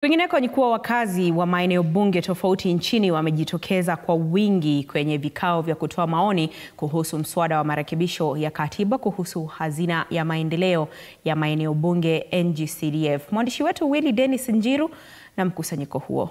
Kwingineko ni kuwa wakazi wa maeneo bunge tofauti nchini wamejitokeza kwa wingi kwenye vikao vya kutoa maoni kuhusu mswada wa marekebisho ya katiba kuhusu hazina ya maendeleo ya maeneo bunge NG-CDF. Mwandishi wetu Willy Dennis Njiru na mkusanyiko huo.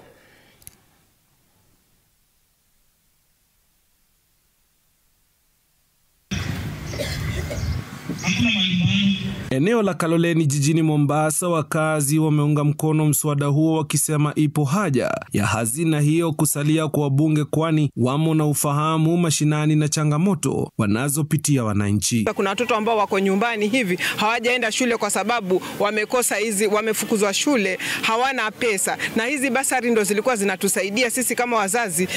Eneo la Kaloleni jijini Mombasa, wakazi wameunga mkono mswada huo wakisema ipo haja ya hazina hiyo kusalia kwa wabunge, kwani wamo na ufahamu mashinani na changamoto wanazopitia wananchi. Kuna watoto ambao wako nyumbani hivi hawajaenda shule kwa sababu wamefukuzwa shule, hawana pesa, na hizi basari ndo zilikuwa zinatusaidia sisi kama wazazi.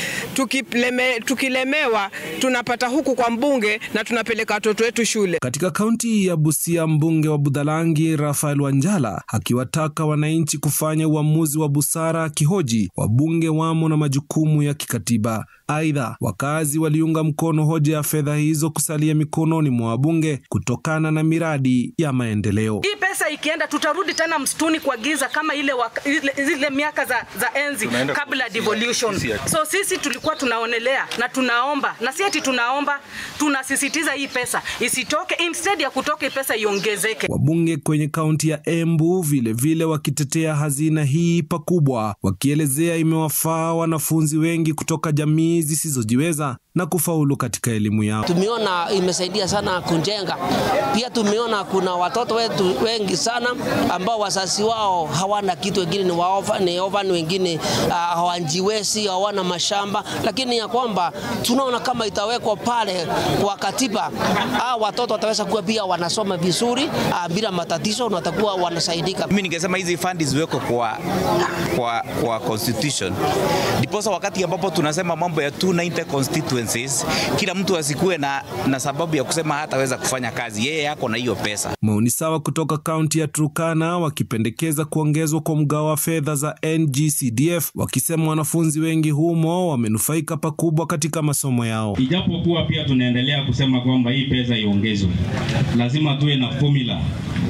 Tukilemewa tunapata huku kwa mbunge na tunapeleka watoto wetu shule. Katika kaunti ya Busia, mbunge wa Budalangi Rafael Wanjala akiwataka wananchi kufanya uamuzi wa busara, kihoji wabunge wamo na majukumu ya kikatiba. Aidha, wakazi waliunga mkono hoja ya fedha hizo kusalia mikononi mwa wabunge kutokana na miradi ya maendeleo. Hii pesa ikienda tutarudi tena msituni kwa giza kama zile miaka za enzi kabla devolution. So sisi tulikuwa tunaonelea na tunaomba, na si eti tunaomba, tunasisitiza hii pesa isitoke, instead ya kutoka pesa iongezeke. Wabunge kwenye kaunti ya Embu vile wakitetea hazina hii pakubwa, wakielezea imewafaa wanafunzi wengi kutoka jamii zisizojiweza na kufaulu katika elimu yao. Tumeona imesaidia sana kujenga. Pia tumeona kuna watoto wetu wengi sana ambao wazazi wao hawana kitu, wengine ni orphan, wengine hawajiwezi, hawana mashamba, lakini ya kwamba tunaona kama itawekwa pale kwa katiba, watoto wataweza kuwa pia wanasoma vizuri bila matatizo na watakuwa wanasaidika. Mimi ningesema hizi funds ziwekwe kwa constitution. Ndiposa wakati ambapo tunasema mambo ya 290 constituencies, kila mtu asikuwe na sababu ya kusema hataweza kufanya kazi, yeye yako na hiyo pesa. Maoni sawa kutoka kaunti ya Turkana wakipendekeza kuongezwa kwa mgao wa fedha za NG-CDF, wakisema wanafunzi wengi humo wamenufaika pakubwa katika masomo yao. Ijapokuwa pia tunaendelea kusema kwamba hii pesa iongezwe, lazima tuwe na formula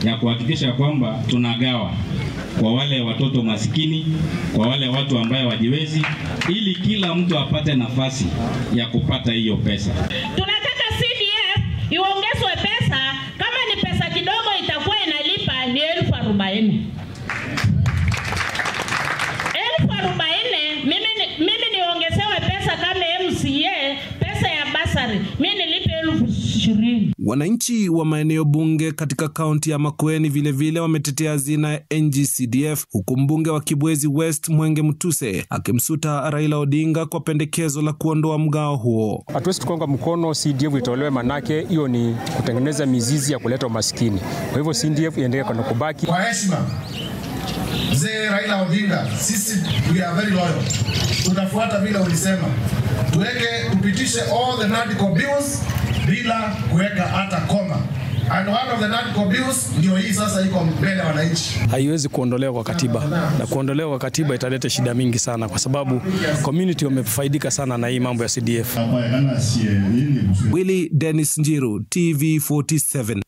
ya kuhakikisha kwamba tunagawa kwa wale watoto maskini, kwa wale watu ambao wajiwezi, ili kila mtu apate nafasi ya kupata hiyo pesa. Tunataka CDF iongezwe pesa, kama ni pesa kidogo itakuwa inalipa ni 40,000. 40,000 mimi niongezewe pesa kama MCA, pesa ya basari, mimi nilipe 20,000. Wananchi wa maeneo bunge katika kaunti ya Makueni vile wametetea hazina ya NG-CDF, huku mbunge wa Kibwezi West Mwenge Mutuse akimsuta Raila Odinga kwa pendekezo la kuondoa mgao huo. Hatuwezi tukaunga mkono CDF itolewe, manake hiyo ni kutengeneza mizizi ya kuleta umaskini. Kwa hivyo CDF iendelee kwa kubaki. Kwa heshima mzee Raila Odinga, sisi we are very loyal. Tunafuata vile ulisema. Tupitishe all the radical bills bila kuweka hata koma. And one of the radical bills ndio hii sasa iko mbele ya wananchi. Haiwezi kuondolewa kwa katiba. Na kuondolewa kwa katiba italeta shida mingi sana, kwa sababu community wamefaidika sana na hii mambo ya CDF. Willy Dennis Njiru, TV 47.